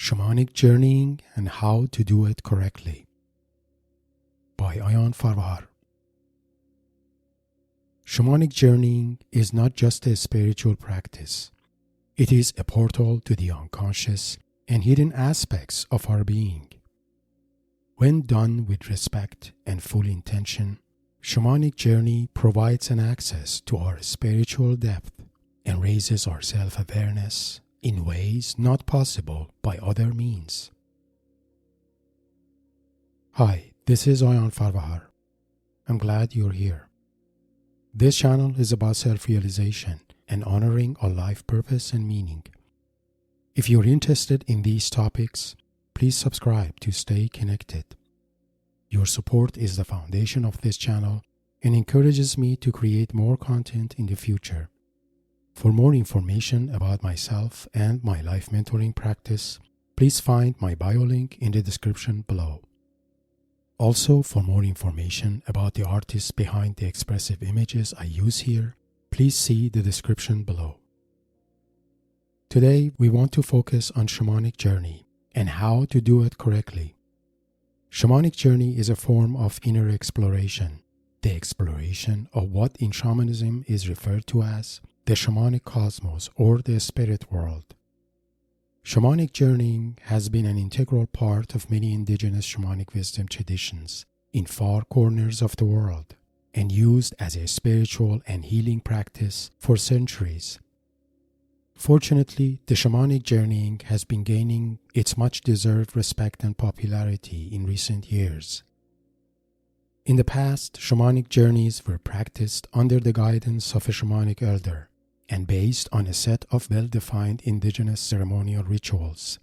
Shamanic Journeying and How to Do It Correctly by Aion Farvahar. Shamanic Journeying is not just a spiritual practice. It is a portal to the unconscious and hidden aspects of our being. When done with respect and full intention, Shamanic Journey provides an access to our spiritual depth and raises our self-awareness in ways not possible by other means. Hi, this is Aion Farvahar. I'm glad you're here. This channel is about self-realization and honoring our life purpose and meaning. If you're interested in these topics, please subscribe to stay connected. Your support is the foundation of this channel and encourages me to create more content in the future. For more information about myself and my life mentoring practice, please find my bio link in the description below. Also, for more information about the artists behind the expressive images I use here, please see the description below. Today, we want to focus on Shamanic Journey and how to do it correctly. Shamanic Journey is a form of inner exploration, the exploration of what in shamanism is referred to as the shamanic cosmos or the spirit world. Shamanic journeying has been an integral part of many indigenous shamanic wisdom traditions in far corners of the world and used as a spiritual and healing practice for centuries. Fortunately, the shamanic journeying has been gaining its much-deserved respect and popularity in recent years. In the past, shamanic journeys were practiced under the guidance of a shamanic elder and based on a set of well-defined indigenous ceremonial rituals.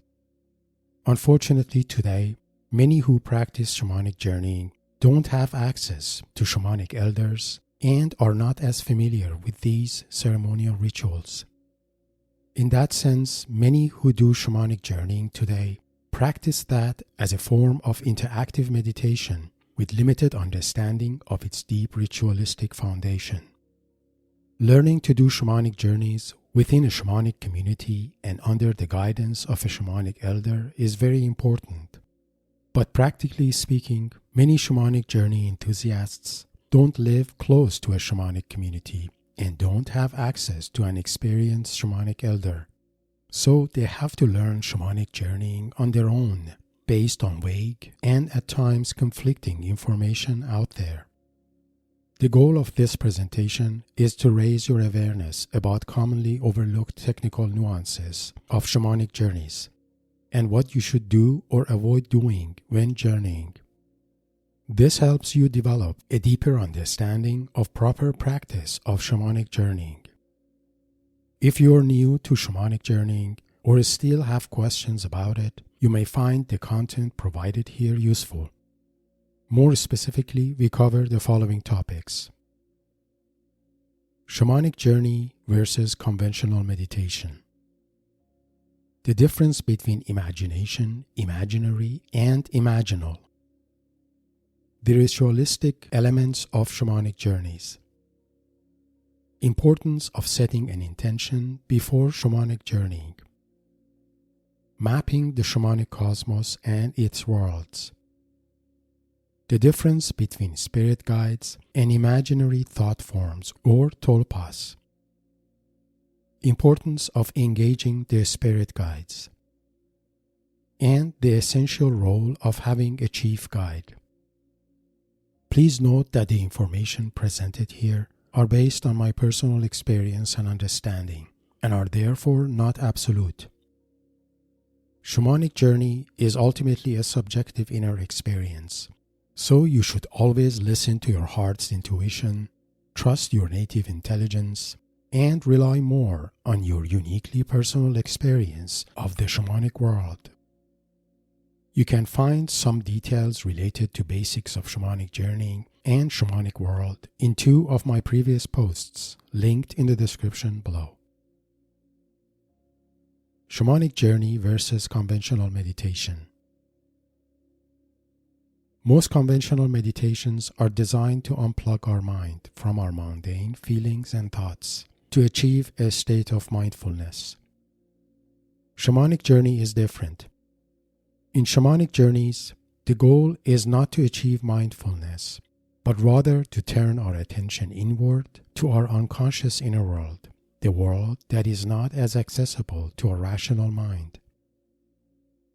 Unfortunately, today, many who practice shamanic journeying don't have access to shamanic elders and are not as familiar with these ceremonial rituals. In that sense, many who do shamanic journeying today practice that as a form of interactive meditation with limited understanding of its deep ritualistic foundation. Learning to do shamanic journeys within a shamanic community and under the guidance of a shamanic elder is very important. But practically speaking, many shamanic journey enthusiasts don't live close to a shamanic community and don't have access to an experienced shamanic elder. So they have to learn shamanic journeying on their own, based on vague and at times conflicting information out there. The goal of this presentation is to raise your awareness about commonly overlooked technical nuances of shamanic journeys and what you should do or avoid doing when journeying. This helps you develop a deeper understanding of proper practice of shamanic journeying. If you are new to shamanic journeying or still have questions about it, you may find the content provided here useful. More specifically, we cover the following topics: Shamanic journey versus conventional meditation, the difference between imagination, imaginary, and imaginal, the ritualistic elements of shamanic journeys, importance of setting an intention before shamanic journeying, mapping the shamanic cosmos and its worlds, the difference between spirit guides and imaginary thought forms or Tulpas, importance of engaging the spirit guides, and the essential role of having a chief guide. Please note that the information presented here are based on my personal experience and understanding and are therefore not absolute. Shamanic journey is ultimately a subjective inner experience. So you should always listen to your heart's intuition, trust your native intelligence, and rely more on your uniquely personal experience of the shamanic world. You can find some details related to basics of shamanic journeying and shamanic world in 2 of my previous posts, linked in the description below. Shamanic journey versus conventional meditation. Most conventional meditations are designed to unplug our mind from our mundane feelings and thoughts to achieve a state of mindfulness. Shamanic journey is different. In shamanic journeys, the goal is not to achieve mindfulness, but rather to turn our attention inward to our unconscious inner world, the world that is not as accessible to our rational mind.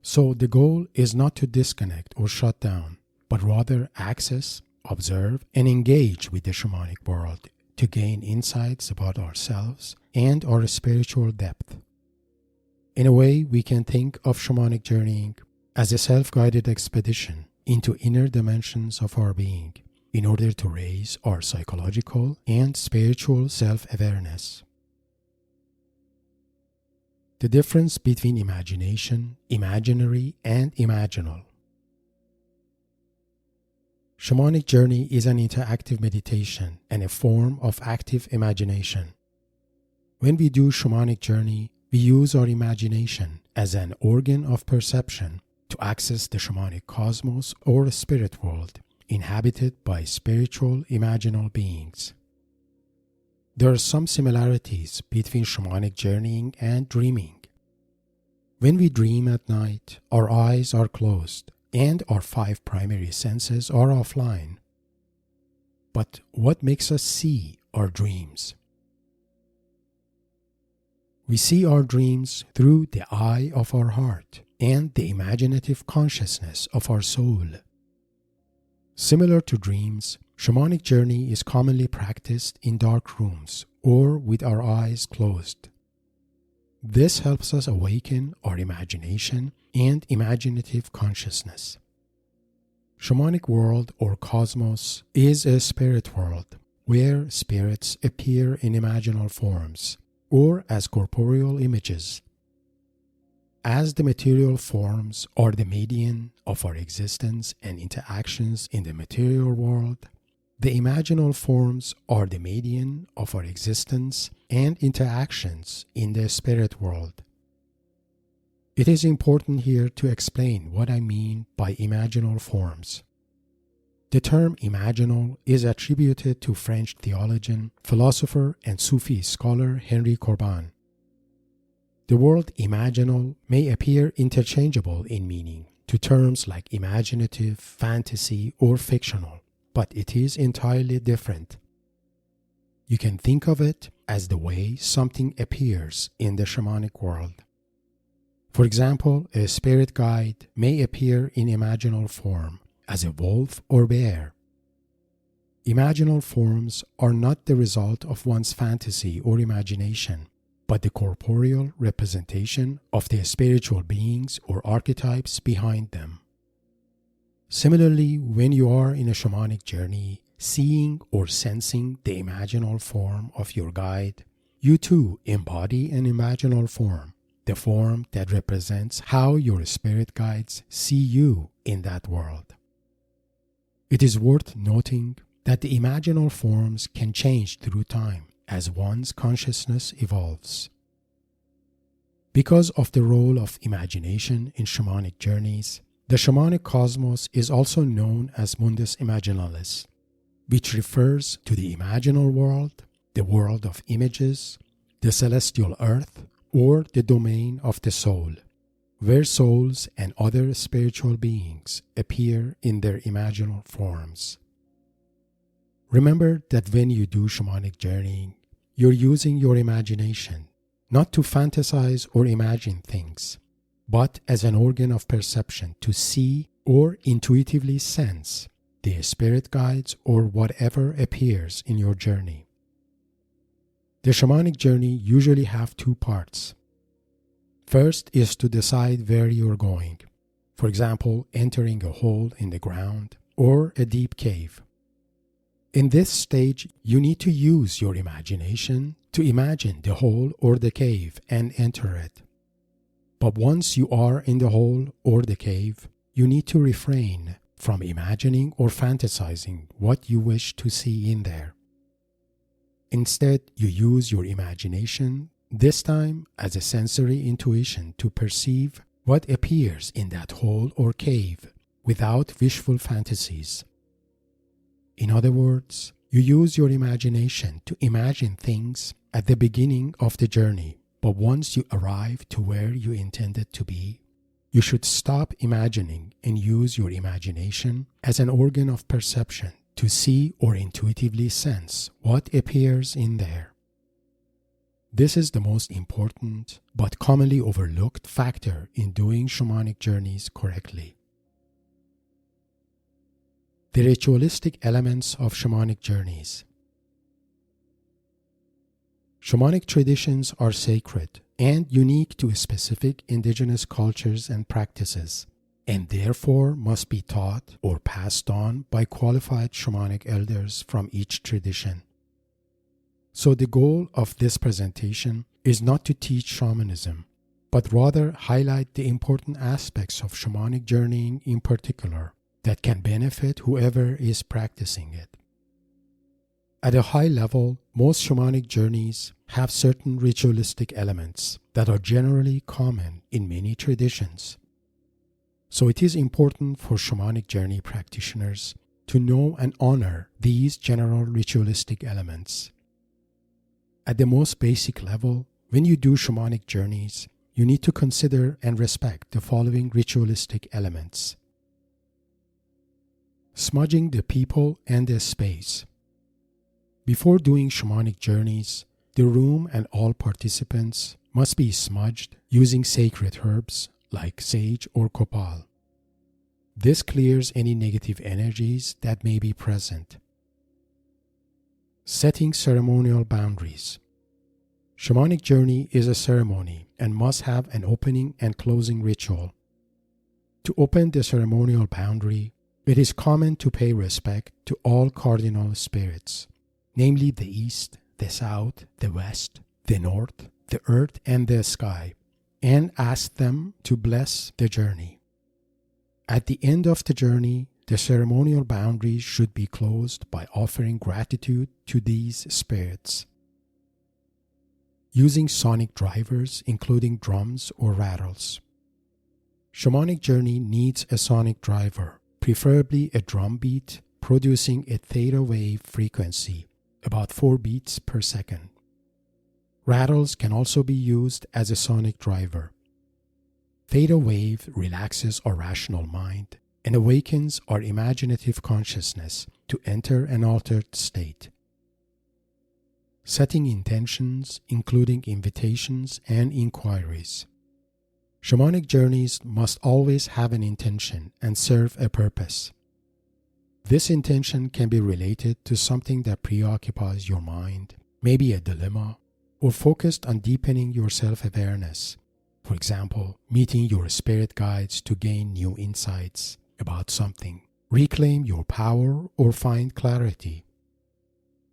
So the goal is not to disconnect or shut down, but rather access, observe, and engage with the shamanic world to gain insights about ourselves and our spiritual depth. In a way, we can think of shamanic journeying as a self-guided expedition into inner dimensions of our being in order to raise our psychological and spiritual self-awareness. The difference between imagination, imaginary, and imaginal. Shamanic journey is an interactive meditation and a form of active imagination. When we do shamanic journey, we use our imagination as an organ of perception to access the shamanic cosmos or spirit world inhabited by spiritual imaginal beings. There are some similarities between shamanic journeying and dreaming. When we dream at night, our eyes are closed and our 5 primary senses are offline. But what makes us see our dreams? We see our dreams through the eye of our heart and the imaginative consciousness of our soul. Similar to dreams, shamanic journey is commonly practiced in dark rooms or with our eyes closed. This helps us awaken our imagination and imaginative consciousness. Shamanic world or cosmos is a spirit world where spirits appear in imaginal forms or as corporeal images. As the material forms are the median of our existence and interactions in the material world, the imaginal forms are the median of our existence and interactions in the spirit world. It is important here to explain what I mean by imaginal forms. The term imaginal is attributed to French theologian, philosopher, and Sufi scholar Henri Corbin. The word imaginal may appear interchangeable in meaning to terms like imaginative, fantasy, or fictional, but it is entirely different. You can think of it as the way something appears in the shamanic world. For example, a spirit guide may appear in imaginal form as a wolf or bear. Imaginal forms are not the result of one's fantasy or imagination, but the corporeal representation of the spiritual beings or archetypes behind them. Similarly, when you are in a shamanic journey, seeing or sensing the imaginal form of your guide, you too embody an imaginal form, the form that represents how your spirit guides see you in that world. It is worth noting that the imaginal forms can change through time as one's consciousness evolves. Because of the role of imagination in shamanic journeys, the shamanic cosmos is also known as Mundus Imaginalis, which refers to the imaginal world, the world of images, the celestial earth, or the domain of the soul, where souls and other spiritual beings appear in their imaginal forms. Remember that when you do shamanic journeying, you're using your imagination not to fantasize or imagine things, but as an organ of perception to see or intuitively sense the spirit guides or whatever appears in your journey. The shamanic journey usually have 2 parts. First is to decide where you're going, for example, entering a hole in the ground or a deep cave. In this stage, you need to use your imagination to imagine the hole or the cave and enter it. But once you are in the hole or the cave, you need to refrain from imagining or fantasizing what you wish to see in there. Instead, you use your imagination, this time as a sensory intuition to perceive what appears in that hole or cave without wishful fantasies. In other words, you use your imagination to imagine things at the beginning of the journey, but once you arrive to where you intended to be, You should stop imagining and use your imagination as an organ of perception to see or intuitively sense what appears in there. This is the most important but commonly overlooked factor in doing shamanic journeys correctly. The ritualistic elements of shamanic journeys. Shamanic traditions are sacred and unique to specific indigenous cultures and practices, and therefore must be taught or passed on by qualified shamanic elders from each tradition. So the goal of this presentation is not to teach shamanism, but rather highlight the important aspects of shamanic journeying in particular that can benefit whoever is practicing it. At a high level, most shamanic journeys have certain ritualistic elements that are generally common in many traditions. So it is important for shamanic journey practitioners to know and honor these general ritualistic elements. At the most basic level, when you do shamanic journeys, you need to consider and respect the following ritualistic elements. Smudging the people and the space. Before doing shamanic journeys, the room and all participants must be smudged using sacred herbs like sage or copal. This clears any negative energies that may be present. Setting ceremonial boundaries. Shamanic journey is a ceremony and must have an opening and closing ritual. To open the ceremonial boundary, it is common to pay respect to all cardinal spirits, namely the east, the south, the west, the north, the earth, and the sky, and ask them to bless the journey. At the end of the journey, the ceremonial boundaries should be closed by offering gratitude to these spirits. Using sonic drivers, including drums or rattles. Shamanic journey needs a sonic driver, preferably a drum beat producing a theta wave frequency, about 4 beats per second. Rattles can also be used as a sonic driver. Theta wave relaxes our rational mind and awakens our imaginative consciousness to enter an altered state. Setting intentions, including invitations and inquiries. Shamanic journeys must always have an intention and serve a purpose. This intention can be related to something that preoccupies your mind, maybe a dilemma, or focused on deepening your self-awareness. For example, meeting your spirit guides to gain new insights about something, reclaim your power, or find clarity.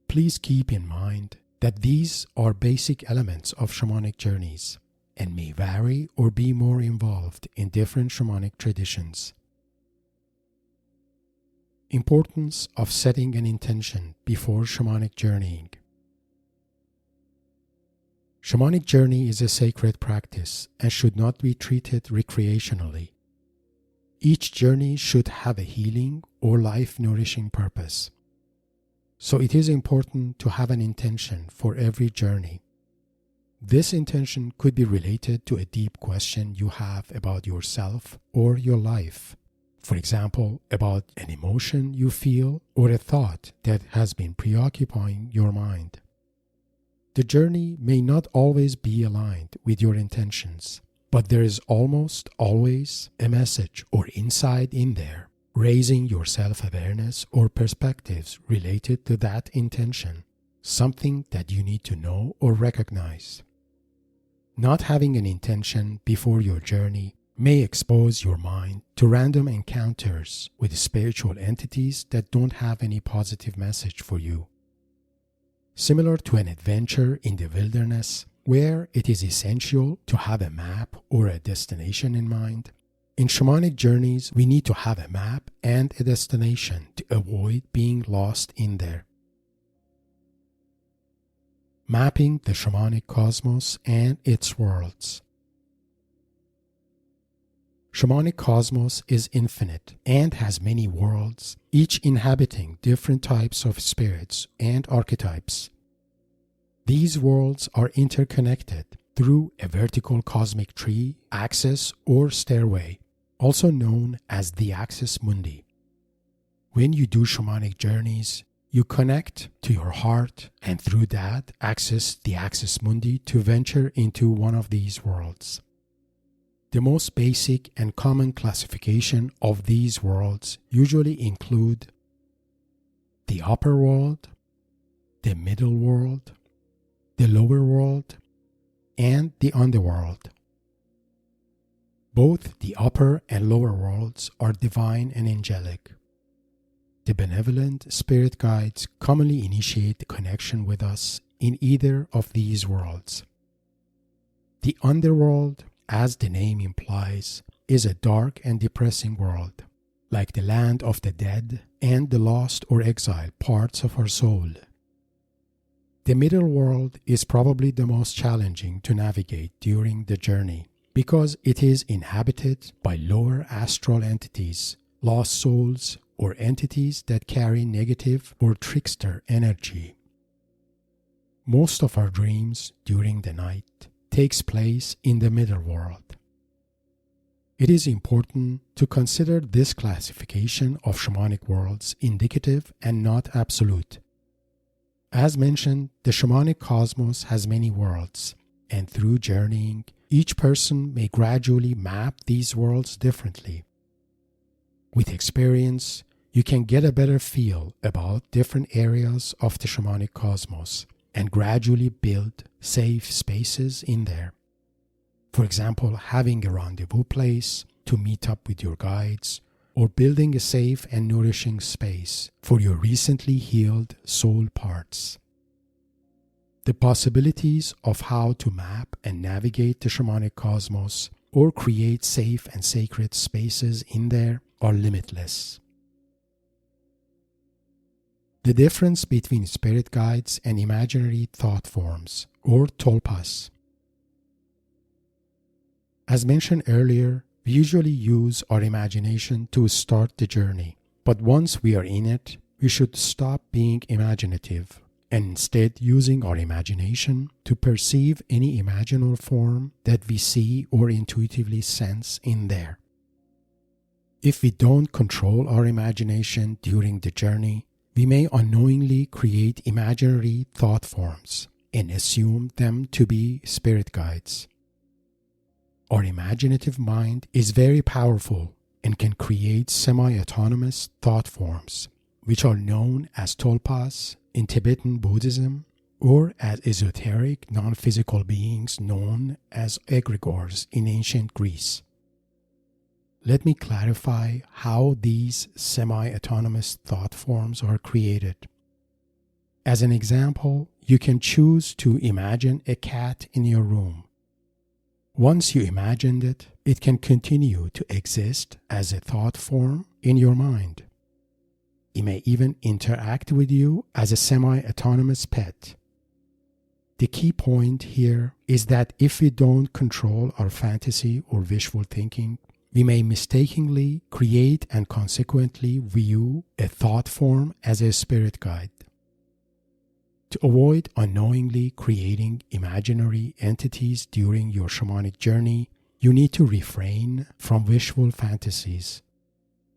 Please keep in mind that these are basic elements of shamanic journeys and may vary or be more involved in different shamanic traditions. Importance of setting an intention before shamanic journeying. Shamanic journey is a sacred practice and should not be treated recreationally. Each journey should have a healing or life-nourishing purpose. So it is important to have an intention for every journey. This intention could be related to a deep question you have about yourself or your life. For example, about an emotion you feel or a thought that has been preoccupying your mind. The journey may not always be aligned with your intentions, but there is almost always a message or insight in there, raising your self-awareness or perspectives related to that intention, something that you need to know or recognize. Not having an intention before your journey may expose your mind to random encounters with spiritual entities that don't have any positive message for you. Similar to an adventure in the wilderness, where it is essential to have a map or a destination in mind, in shamanic journeys we need to have a map and a destination to avoid being lost in there. Mapping the shamanic cosmos and its worlds. Shamanic cosmos is infinite and has many worlds, each inhabiting different types of spirits and archetypes. These worlds are interconnected through a vertical cosmic tree, axis, or stairway, also known as the axis mundi. When you do shamanic journeys, you connect to your heart and through that access the axis mundi to venture into one of these worlds. The most basic and common classification of these worlds usually include the upper world, the middle world, the lower world, and the underworld. Both the upper and lower worlds are divine and angelic. The benevolent spirit guides commonly initiate the connection with us in either of these worlds. The underworld, as the name implies, is a dark and depressing world, like the land of the dead and the lost or exiled parts of our soul. The middle world is probably the most challenging to navigate during the journey because it is inhabited by lower astral entities, lost souls, or entities that carry negative or trickster energy. Most of our dreams during the night takes place in the middle world. It is important to consider this classification of shamanic worlds indicative and not absolute. As mentioned, the shamanic cosmos has many worlds, and through journeying, each person may gradually map these worlds differently. With experience, you can get a better feel about different areas of the shamanic cosmos and gradually build safe spaces in there. For example, having a rendezvous place to meet up with your guides, or building a safe and nourishing space for your recently healed soul parts. The possibilities of how to map and navigate the shamanic cosmos or create safe and sacred spaces in there are limitless. The difference between spirit guides and imaginary thought forms, or Tulpas. As mentioned earlier, we usually use our imagination to start the journey, but once we are in it, we should stop being imaginative and instead using our imagination to perceive any imaginal form that we see or intuitively sense in there. If we don't control our imagination during the journey, we may unknowingly create imaginary thought forms and assume them to be spirit guides. Our imaginative mind is very powerful and can create semi-autonomous thought forms, which are known as Tulpas in Tibetan Buddhism, or as esoteric non-physical beings known as egregores in ancient Greece. Let me clarify how these semi-autonomous thought forms are created. As an example, you can choose to imagine a cat in your room. Once you imagined it, it can continue to exist as a thought form in your mind. It may even interact with you as a semi-autonomous pet. The key point here is that if we don't control our fantasy or wishful thinking, we may mistakenly create and consequently view a thought form as a spirit guide. To avoid unknowingly creating imaginary entities during your shamanic journey, you need to refrain from wishful fantasies.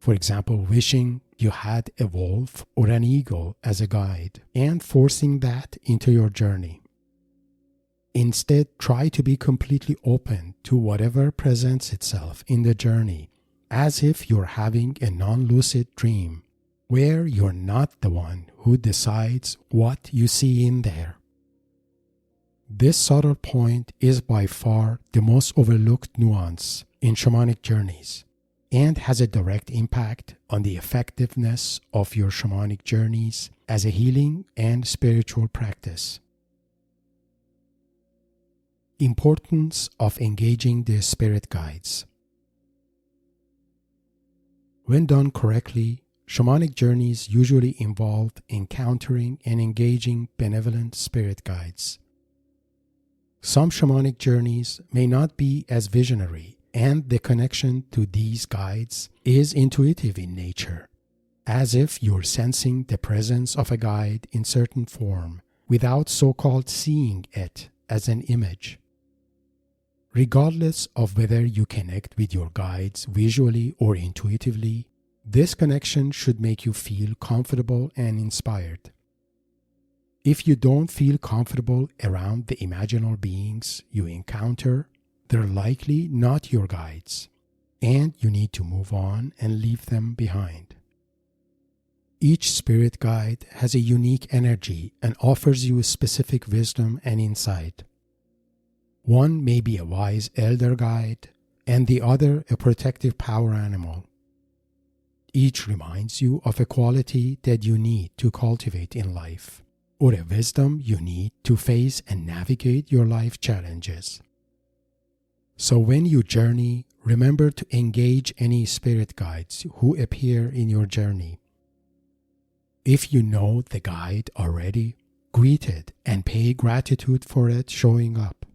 For example, wishing you had a wolf or an eagle as a guide and forcing that into your journey. Instead, try to be completely open to whatever presents itself in the journey, as if you're having a non-lucid dream, where you're not the one who decides what you see in there. This subtle point is by far the most overlooked nuance in shamanic journeys and has a direct impact on the effectiveness of your shamanic journeys as a healing and spiritual practice. Importance of engaging the spirit guides. When done correctly, shamanic journeys usually involve encountering and engaging benevolent spirit guides. Some shamanic journeys may not be as visionary, and the connection to these guides is intuitive in nature, as if you're sensing the presence of a guide in certain form without so-called seeing it as an image. Regardless of whether you connect with your guides visually or intuitively, this connection should make you feel comfortable and inspired. If you don't feel comfortable around the imaginal beings you encounter, they're likely not your guides, and you need to move on and leave them behind. Each spirit guide has a unique energy and offers you specific wisdom and insight. One may be a wise elder guide, and the other a protective power animal. Each reminds you of a quality that you need to cultivate in life, or a wisdom you need to face and navigate your life challenges. So when you journey, remember to engage any spirit guides who appear in your journey. If you know the guide already, greet it and pay gratitude for it showing up.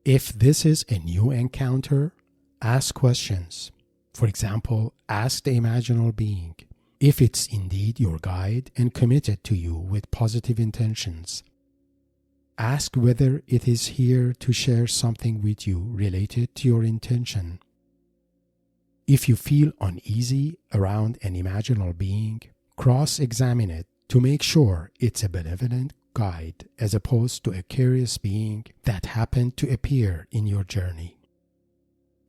If this is a new encounter, ask questions. For example, ask the imaginal being if it's indeed your guide and committed to you with positive intentions. Ask whether it is here to share something with you related to your intention. If you feel uneasy around an imaginal being, cross-examine it to make sure it's a benevolent guide as opposed to a curious being that happened to appear in your journey.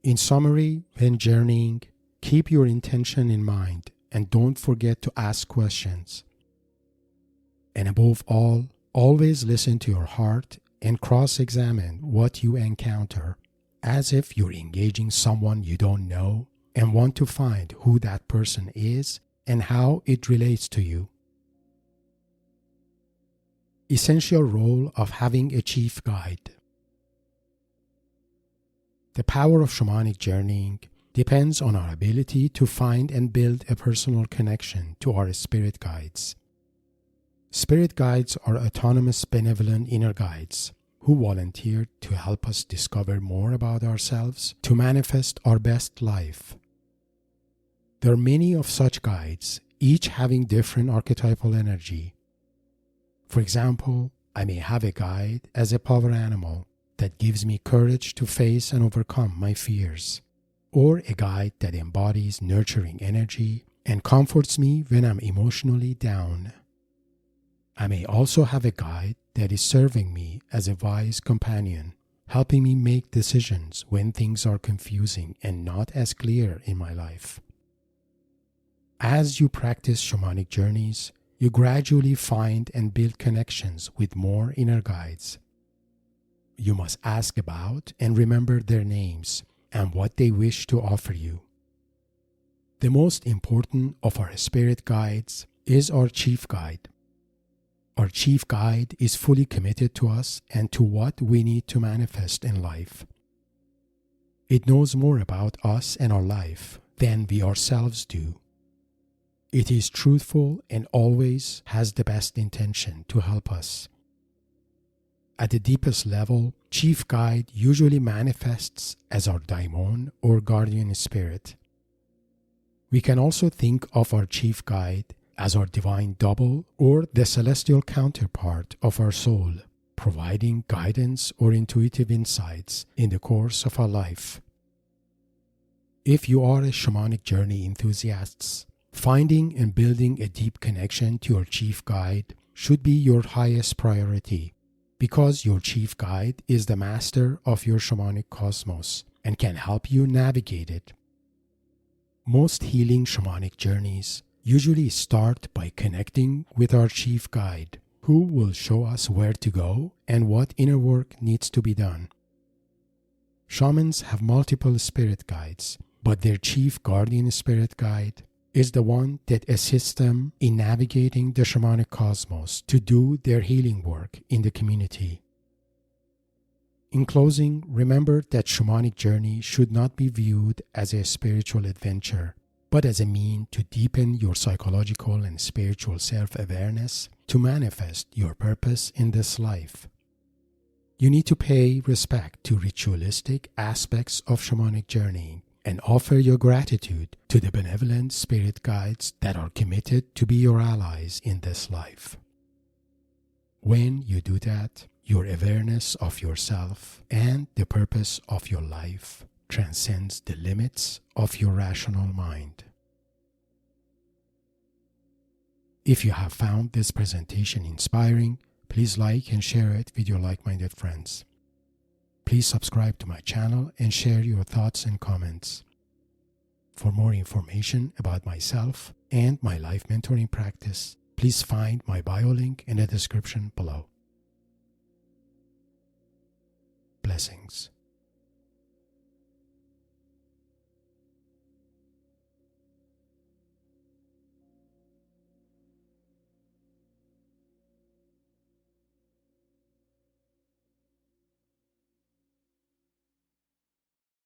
In summary, when journeying, keep your intention in mind and don't forget to ask questions. And above all, always listen to your heart and cross-examine what you encounter, as if you're engaging someone you don't know and want to find who that person is and how it relates to you. Essential role of having a chief guide. The power of shamanic journeying depends on our ability to find and build a personal connection to our spirit guides. Spirit guides are autonomous, benevolent inner guides who volunteer to help us discover more about ourselves to manifest our best life. There are many of such guides, each having different archetypal energy. For example, I may have a guide as a power animal that gives me courage to face and overcome my fears, or a guide that embodies nurturing energy and comforts me when I'm emotionally down. I may also have a guide that is serving me as a wise companion, helping me make decisions when things are confusing and not as clear in my life. As you practice shamanic journeys, you gradually find and build connections with more inner guides. You must ask about and remember their names and what they wish to offer you. The most important of our spirit guides is our chief guide. Our chief guide is fully committed to us and to what we need to manifest in life. It knows more about us and our life than we ourselves do. It is truthful and always has the best intention to help us. At the deepest level, chief guide usually manifests as our daimon or guardian spirit. We can also think of our chief guide as our divine double or the celestial counterpart of our soul, providing guidance or intuitive insights in the course of our life. If you are a shamanic journey enthusiast, finding and building a deep connection to your chief guide should be your highest priority, because your chief guide is the master of your shamanic cosmos and can help you navigate it. Most healing shamanic journeys usually start by connecting with our chief guide, who will show us where to go and what inner work needs to be done. Shamans have multiple spirit guides, but their chief guardian spirit guide is the one that assists them in navigating the shamanic cosmos to do their healing work in the community. In closing, remember that shamanic journey should not be viewed as a spiritual adventure, but as a means to deepen your psychological and spiritual self-awareness to manifest your purpose in this life. You need to pay respect to ritualistic aspects of shamanic journeying and offer your gratitude to the benevolent spirit guides that are committed to be your allies in this life. When you do that, Your awareness of yourself and the purpose of your life transcends the limits of your rational mind. If you have found this presentation inspiring, please like and share it with your like-minded friends. Please subscribe to my channel and share your thoughts and comments. For more information about myself and my life mentoring practice, please find my bio link in the description below. Blessings.